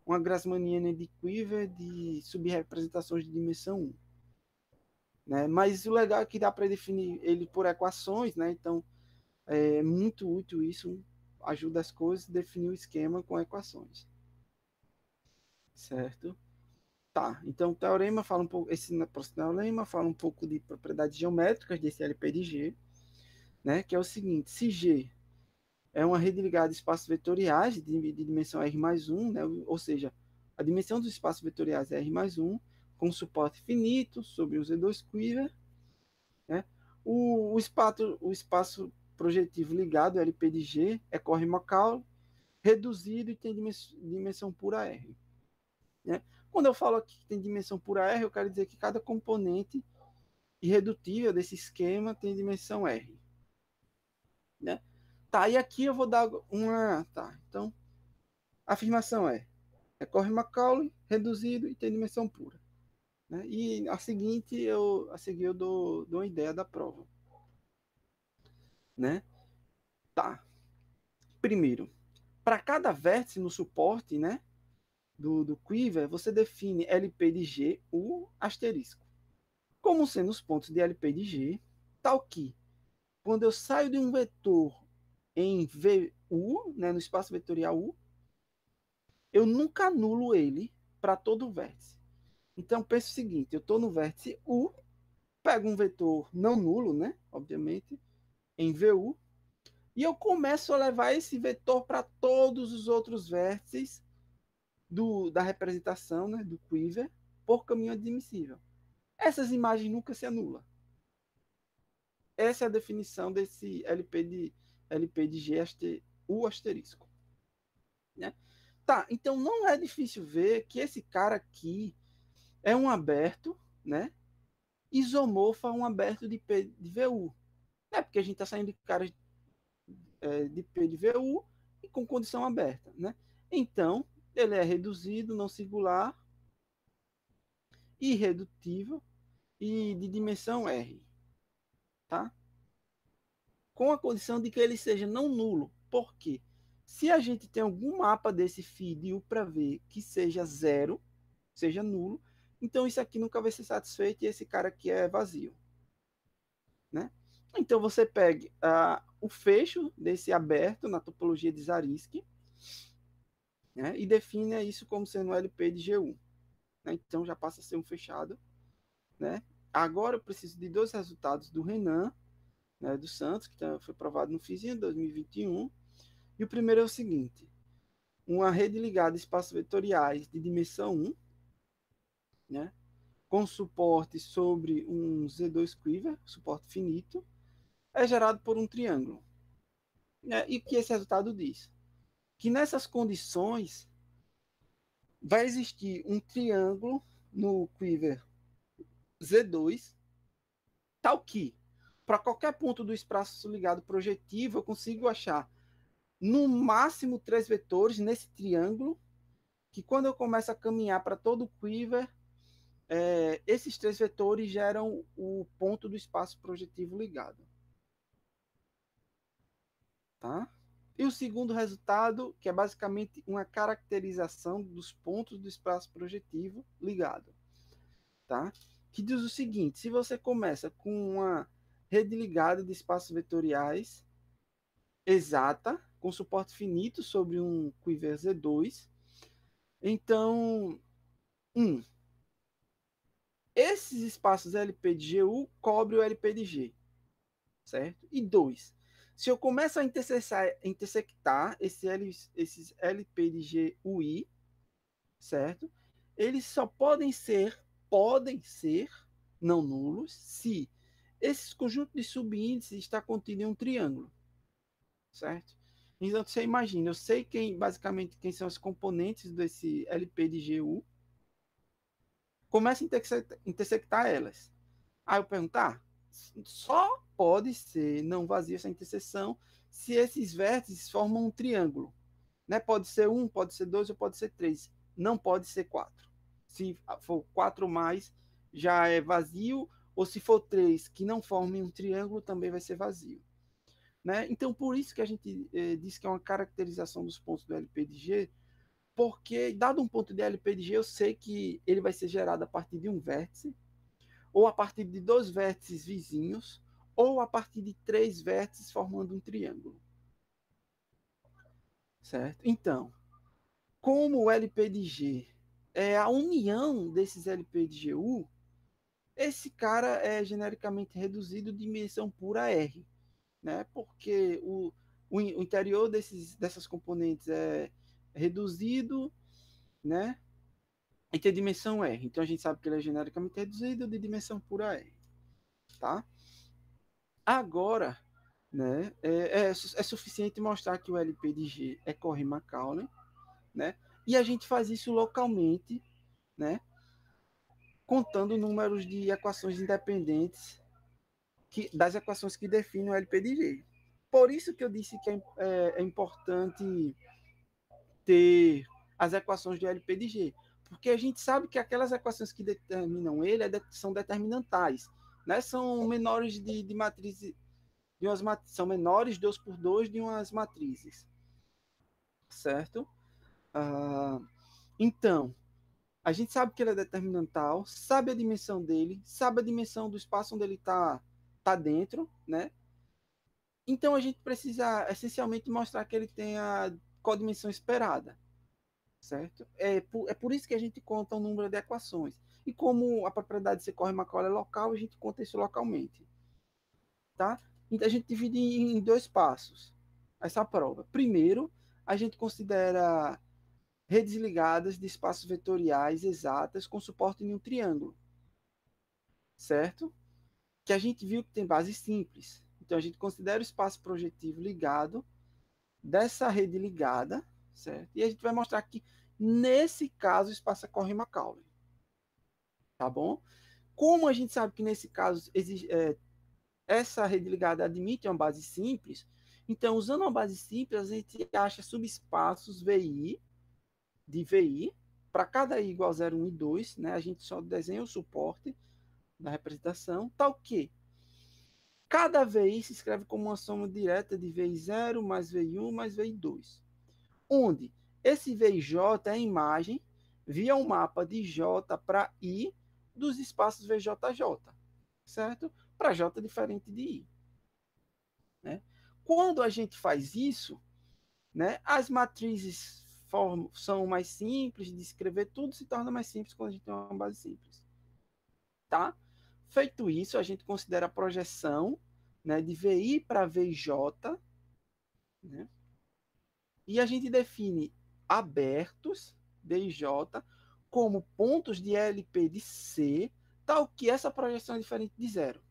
uma Grassmanniana de Quiver de subrepresentações de dimensão 1. Né? Mas o legal é que dá para definir ele por equações, né? Então, é muito útil isso, ajuda as coisas a definir o esquema com equações. Certo? Tá, então o teorema fala um pouco, esse teorema fala um pouco de propriedades geométricas desse LP de G, né, que é o seguinte, se G é uma rede ligada a espaços vetoriais de dimensão R mais 1, né, ou seja, a dimensão dos espaços vetoriais é R mais 1, com suporte finito sobre o Z2 quiver, né, o espaço projetivo ligado, LP de G, é Corry-Macaulay, reduzido e tem dimensão pura R. Né? Quando eu falo aqui que tem dimensão pura R, eu quero dizer que cada componente irredutível desse esquema tem dimensão R. Né? Tá, e aqui eu vou dar uma... Tá, então, a afirmação é Corry-Macaulay, reduzido e tem dimensão pura. Né? E a seguinte, a seguir eu dou uma ideia da prova. Né? Tá. Primeiro, para cada vértice no suporte, né, do quiver, você define LP de G, U asterisco. Como sendo os pontos de LP de G, tal que, quando eu saio de um vetor em VU, né, no espaço vetorial U, eu nunca anulo ele para todo o vértice. Então, penso o seguinte, eu estou no vértice U, pego um vetor não nulo, né, obviamente, em VU, e eu começo a levar esse vetor para todos os outros vértices da representação, né, do quiver, por caminho admissível. Essas imagens nunca se anulam. Essa é a definição desse LP de G U asterisco. Né? Tá, então não é difícil ver que esse cara aqui é um aberto, né? Isomorfo a um aberto de P de VU. É porque a gente está saindo de caras de P de VU e com condição aberta, né? Então, ele é reduzido, não singular, irredutível e de dimensão R. Tá? Com a condição de que ele seja não nulo. Por quê? Se a gente tem algum mapa desse φ de U para V que seja zero, seja nulo, então isso aqui nunca vai ser satisfeito e esse cara aqui é vazio. Né? Então você pega o fecho desse aberto na topologia de Zariski, né, e define isso como sendo um LP de GU. Né? Então já passa a ser um fechado. Né? Agora eu preciso de dois resultados do Renan, né, do Santos, que foi provado no FISIA em 2021. E o primeiro é o seguinte: uma rede ligada a espaços vetoriais de dimensão 1, né, com suporte sobre um Z2 quiver, suporte finito, é gerado por um triângulo. Né, e o que esse resultado diz? Que nessas condições vai existir um triângulo no quiver Z2, tal que, para qualquer ponto do espaço ligado projetivo, eu consigo achar no máximo 3 vetores nesse triângulo, que quando eu começo a caminhar para todo o quiver, esses 3 vetores geram o ponto do espaço projetivo ligado. Tá? E o segundo resultado, que é basicamente uma caracterização dos pontos do espaço projetivo ligado. Tá? Que diz o seguinte: se você começa com uma rede ligada de espaços vetoriais exata, com suporte finito sobre um Quiver Z2. Então, esses espaços LP de GU cobrem o LP de G, certo? E 2, se eu começo a intersectar esses LP de GUI, certo? Eles só podem ser não nulos se esse conjunto de subíndices está contido em um triângulo, certo? Então você imagina, eu sei basicamente quem são os componentes desse LP de GU, começa a intersectar elas. Aí eu pergunto, só pode ser não vazio essa interseção se esses vértices formam um triângulo. Né? Pode ser 1, pode ser 2 ou pode ser 3. Não pode ser 4. Se for 4 mais, já é vazio, ou se for 3 que não formem um triângulo, também vai ser vazio. Né? Então, por isso que a gente diz que é uma caracterização dos pontos do LPDG, porque, dado um ponto de LPDG, eu sei que ele vai ser gerado a partir de um vértice, ou a partir de 2 vértices vizinhos, ou a partir de 3 vértices formando um triângulo. Certo? Então, como o LP de G é a união desses LP de GU, esse cara é genericamente reduzido de dimensão pura R, né? Porque o interior dessas componentes é reduzido, né? E tem dimensão R. Então a gente sabe que ele é genericamente reduzido de dimensão pura R, tá? Agora, né? É suficiente mostrar que o LP de G é Corry-Macaulay, né? E a gente faz isso localmente, né? Contando números de equações independentes das equações que definem o LP de G. Por isso que eu disse que é importante ter as equações do LP de G, porque a gente sabe que aquelas equações que determinam ele são determinantais, né? São menores de matriz, são menores 2 por 2 de umas matrizes, certo? Então, a gente sabe que ele é determinantal, sabe a dimensão dele, sabe a dimensão do espaço onde ele está dentro, né? Então a gente precisa essencialmente mostrar que ele tem a codimensão esperada, certo? É por isso que a gente conta o número de equações. E como a propriedade de ser Corry-Macaulay é local, a gente conta isso localmente, tá? Então a gente divide em 2 passos essa prova. Primeiro, a gente considera redes ligadas de espaços vetoriais exatas com suporte em um triângulo, certo? Que a gente viu que tem base simples. Então, a gente considera o espaço projetivo ligado dessa rede ligada, certo? E a gente vai mostrar que, nesse caso, o espaço é Corry-Macaulay. Tá bom? Como a gente sabe que, nesse caso, essa rede ligada admite uma base simples, então, usando uma base simples, a gente acha subespaços VI, de VI, para cada I igual a 0, 1 e 2, né? A gente só desenha o suporte da representação, tal que cada VI se escreve como uma soma direta de VI0 mais VI1 mais VI2, onde esse VIJ é a imagem via um mapa de J para I dos espaços VJJ, certo? Para J diferente de I. Né? Quando a gente faz isso, né, as matrizes são mais simples de escrever, tudo se torna mais simples quando a gente tem uma base simples. Tá? Feito isso, a gente considera a projeção, né, de VI para VJ, né? E a gente define abertos, DJ, como pontos de LP de C, tal que essa projeção é diferente de zero.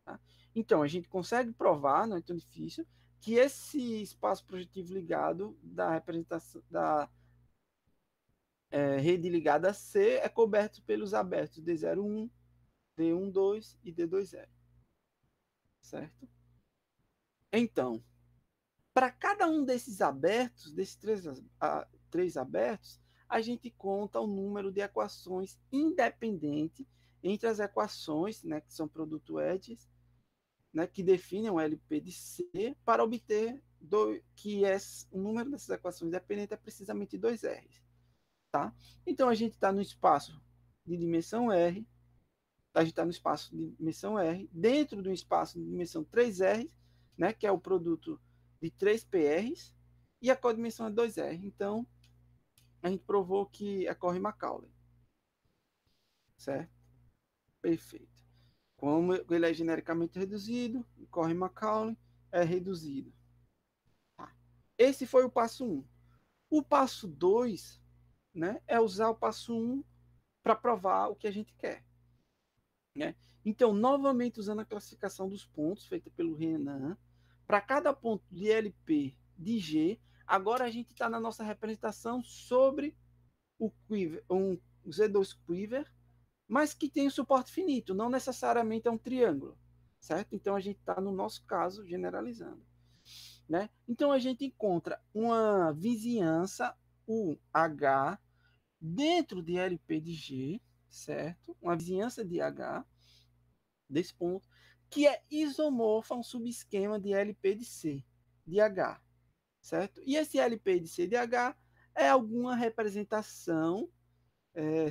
Tá? Então, a gente consegue provar, não é tão difícil, que esse espaço projetivo ligado da representação da rede ligada a C é coberto pelos abertos D01, D12 e D20. Certo? Então, para cada um desses abertos, desses três abertos, a gente conta o número de equações independente entre as equações, né, que são produto edges, né, que definem o LP de C, para obter que o número dessas equações independentes é precisamente 2R. Tá? Então, a gente está no espaço de dimensão R, a gente está no espaço de dimensão R, dentro do espaço de dimensão 3R, né, que é o produto de 3 PRs, e a codimensão é 2R. Então, a gente provou que é Corry-Macaulay. Certo? Perfeito. Como ele é genericamente reduzido, Corry-Macaulay é reduzido. Tá. Esse foi o passo 1. O passo 2, né, é usar o passo 1 para provar o que a gente quer. Né? Então, novamente usando a classificação dos pontos feita pelo Renan, para cada ponto de LP de G, agora a gente está na nossa representação sobre o quiver, um Z2 quiver, mas que tem um suporte finito, não necessariamente é um triângulo, certo? Então a gente está no nosso caso generalizando, né? Então a gente encontra uma vizinhança UH dentro de LP de G, certo? Uma vizinhança de H desse ponto, que é isomorfa a um subesquema de LP de C, de H, certo? E esse LP de C de H é alguma representação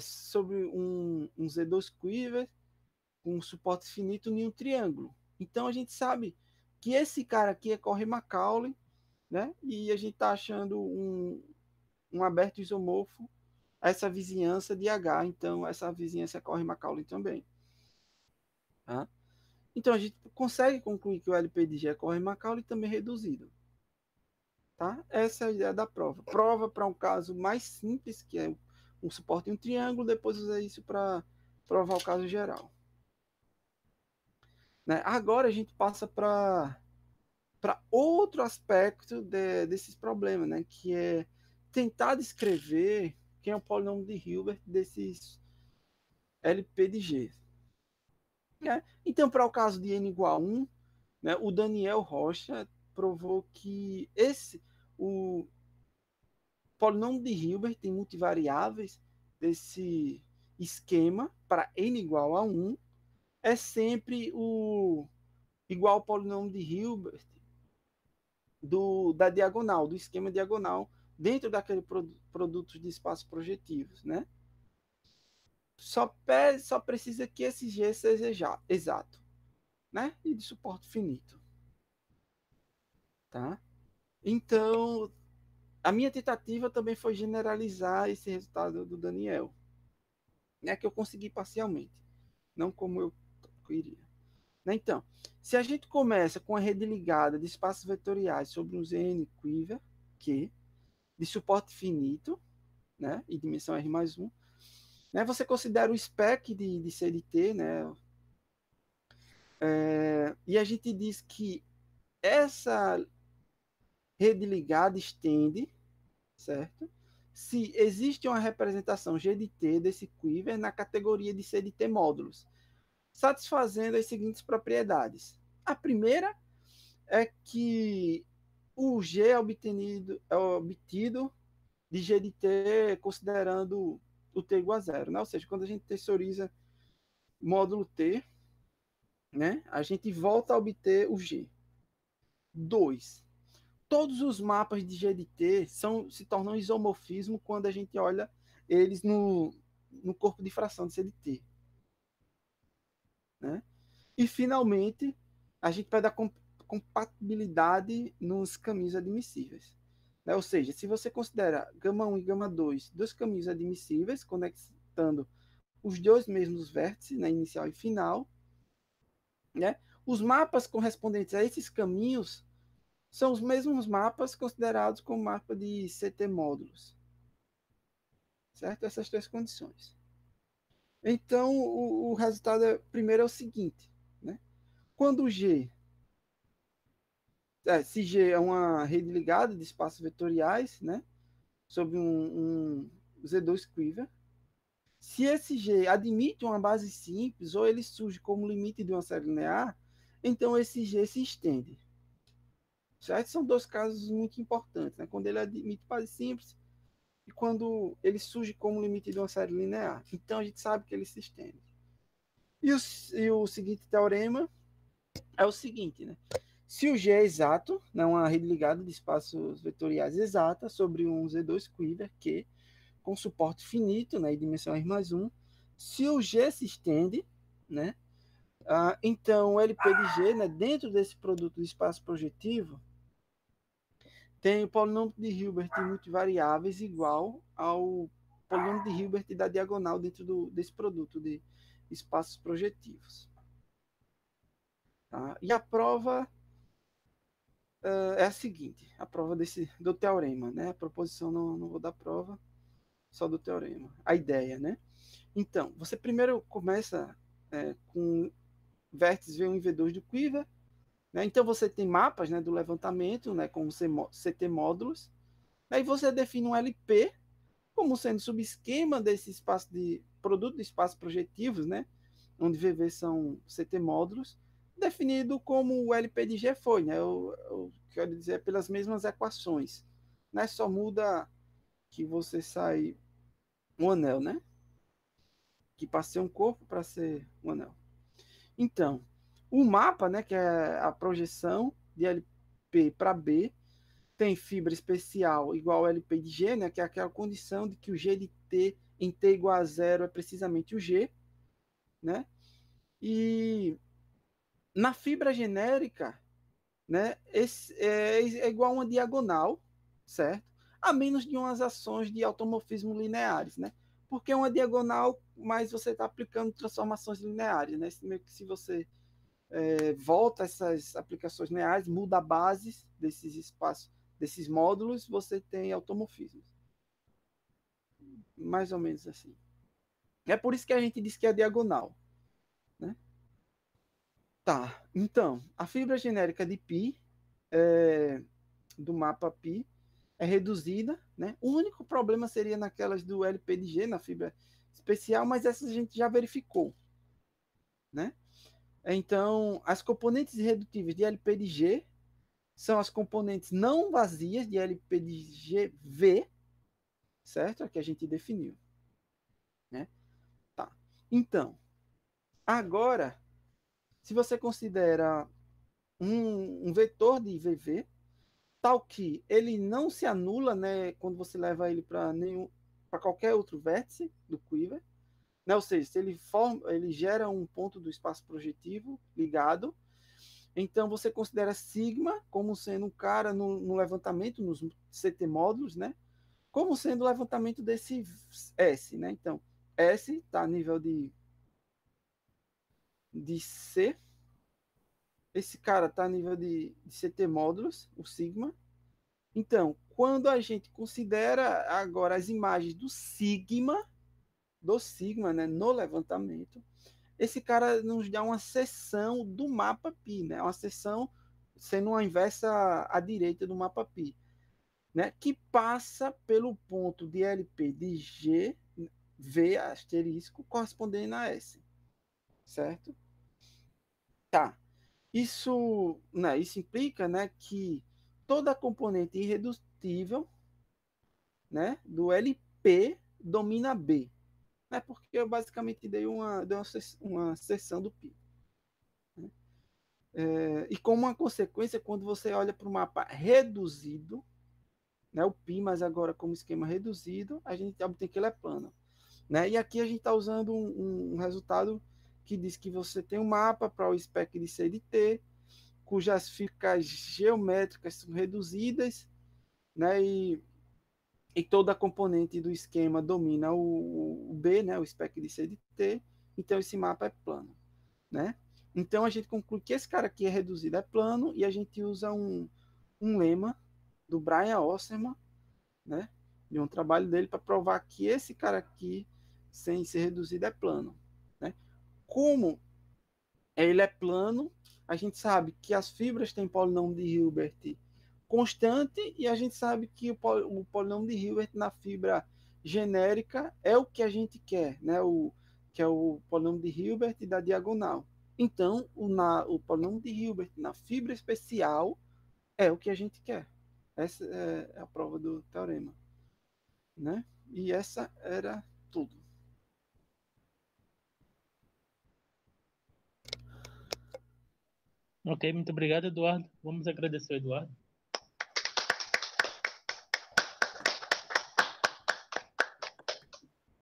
sobre um Z2 quiver com suporte finito em um triângulo. Então a gente sabe que esse cara aqui é Corry-Macaulay, né? E a gente está achando um aberto isomorfo a essa vizinhança de H. Então essa vizinhança é Corry-Macaulay também. Tá? Então a gente consegue concluir que o LP de G é Corry-Macaulay também reduzido. Tá? Essa é a ideia da prova. Prova para um caso mais simples, que é um suporte em um triângulo, depois usa isso para provar o caso geral. Né? Agora a gente passa para outro aspecto desses problemas, né? Que é tentar descrever quem é o polinômio de Hilbert desses LP de G. Né? Então, para o caso de n igual a 1, né, o Daniel Rocha provou que o polinômio de Hilbert tem multivariáveis desse esquema para n igual a 1 é sempre o igual ao polinômio de Hilbert da diagonal, do esquema diagonal, dentro daquele produto de espaços projetivos, né? Só precisa que esse G seja exato, né? E de suporte finito, tá? Então, a minha tentativa também foi generalizar esse resultado do Daniel, né? Que eu consegui parcialmente, não como eu queria. Então, se a gente começa com a rede ligada de espaços vetoriais sobre um ZN quiver, Q, de suporte finito, né, e dimensão R mais 1, né, você considera o spec de CDT, né, e a gente diz que essa rede ligada estende, certo? Se existe uma representação G de T desse quiver na categoria de CDT módulos, satisfazendo as seguintes propriedades. A primeira é que o G é obtido de G de T considerando o T igual a zero, né? Ou seja, quando a gente tensoriza módulo T, né, a gente volta a obter o G. 2. Todos os mapas de G de T se tornam isomorfismo quando a gente olha eles no corpo de fração de C de T. Né? E, finalmente, a gente vai dar compatibilidade nos caminhos admissíveis. Né? Ou seja, se você considera gama 1 e gama 2 dois caminhos admissíveis, conectando os dois mesmos vértices, né, inicial e final, né, os mapas correspondentes a esses caminhos são os mesmos mapas considerados como mapa de CT módulos. Certo? Essas três condições. Então, o resultado primeiro é o seguinte, né? Quando se G é uma rede ligada de espaços vetoriais, né, sobre um Z2 quiver, se esse G admite uma base simples ou ele surge como limite de uma série linear, então esse G se estende. Certo? São dois casos muito importantes, né? Quando ele admite base simples e quando ele surge como limite de uma série linear. Então a gente sabe que ele se estende. E o seguinte teorema é o seguinte, né? Se o G é exato, né, uma rede ligada de espaços vetoriais exata sobre um Z2 quiver Q com suporte finito, né, e dimensão R mais 1, se o G se estende, né, então o LP de G, né, dentro desse produto de espaço projetivo, tem o polinômio de Hilbert multivariáveis igual ao polinômio de Hilbert da diagonal dentro desse produto de espaços projetivos. Tá? E a prova é a seguinte, a prova do teorema, né? A proposição não vou dar prova, só do teorema. A ideia, né? Então, você primeiro começa com vértices V1 e V2 do quiver, né? Então você tem mapas, né, do levantamento, né, com CT módulos, aí você define um LP como sendo subesquema desse espaço de produto de espaços projetivos, né, onde VV são CT módulos, definido como o LP de G foi, né? Eu quero dizer, pelas mesmas equações, né? Só muda que você sai um anel, né? Que passa a ser um corpo para ser um anel. Então, o mapa, né, que é a projeção de LP para B, tem fibra especial igual ao LP de G, né, que é aquela condição de que o G de T em T igual a zero é precisamente o G, né? E na fibra genérica, né, é igual a uma diagonal, certo? A menos de umas ações de automorfismo lineares, né? Porque é uma diagonal, mas você está aplicando transformações lineares, né? Se você volta essas aplicações lineares, muda a base desses espaços, desses módulos, você tem automorfismos. Mais ou menos assim. É por isso que a gente diz que é diagonal, né? Tá, então, a fibra genérica de π, do mapa π, é reduzida, né? O único problema seria naquelas do LP de G, na fibra especial, mas essas a gente já verificou, né? Então, as componentes irredutíveis de LP de G são as componentes não vazias de LP de GV, certo? É que a gente definiu, né? Tá. Então, agora, se você considera um vetor de VV, tal que ele não se anula, né, quando você leva ele para qualquer outro vértice do quiver, né? Ou seja, se ele gera um ponto do espaço projetivo ligado, então você considera sigma como sendo um cara no levantamento nos CT módulos, né? Como sendo o levantamento desse S, né? Então, S está a nível de C, esse cara está a nível de CT módulos, o sigma. Então, quando a gente considera agora as imagens do sigma, né, no levantamento, esse cara nos dá uma seção do mapa π, né? Uma seção sendo uma inversa à direita do mapa π, né? Que passa pelo ponto de LP de G, V asterisco, correspondendo a S, certo? Tá. Isso implica, né, que toda componente irredutível, né, do LP domina B, né? Porque eu basicamente dei uma seção do π. Né? E como uma consequência, quando você olha para o mapa reduzido, né, o π, mas agora como esquema reduzido, a gente obtém que ele é plano. Né? E aqui a gente está usando um resultado que diz que você tem um mapa para o spec de C de T, cujas ficas geométricas são reduzidas, né? E toda a componente do esquema domina o B, né? O spec de C de T, então esse mapa é plano. Né? Então a gente conclui que esse cara aqui é reduzido, é plano, e a gente usa um lema do Brian Osserman, né? De um trabalho dele para provar que esse cara aqui, sem ser reduzido, é plano. Né? Como ele é plano, a gente sabe que as fibras têm polinômio de Hilbert constante, e a gente sabe que o polinômio de Hilbert na fibra genérica é o que a gente quer, né? Que é o polinômio de Hilbert da diagonal. Então, o polinômio de Hilbert na fibra especial é o que a gente quer. Essa é a prova do teorema. Né? E essa era tudo. Ok, muito obrigado, Eduardo. Vamos agradecer, Eduardo.